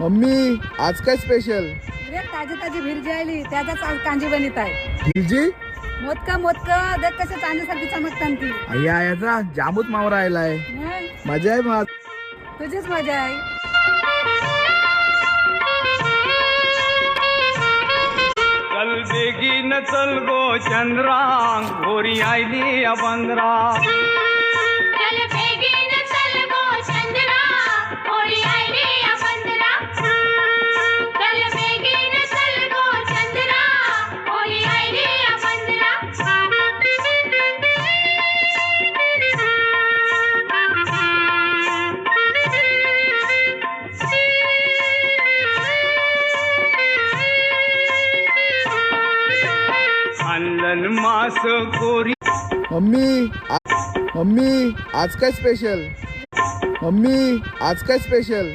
Mummy आज काय special? अरे ताजी ताजी भिरजी आली त्याचाच आज कांजी बनत आहे. भिलजी मोदक देख कसे चांदीसारखी चमकतात ती. अय्या याचा जामूत मावरा आलाय. मग मजा आहे मग. तुझीच मजा आहे. चल बेगीन चल गो चंद्रा गोरी आयली अबंद्रा. चल बेगीन चल गो चंद्रा होळी आयली अबंद्रा. चल बेगीन चल गो चंद्रा होळी आयली अबंद्रा. आणलन मास गोरी. मम्मी आज काय स्पेशल? मम्मी आज काय स्पेशल?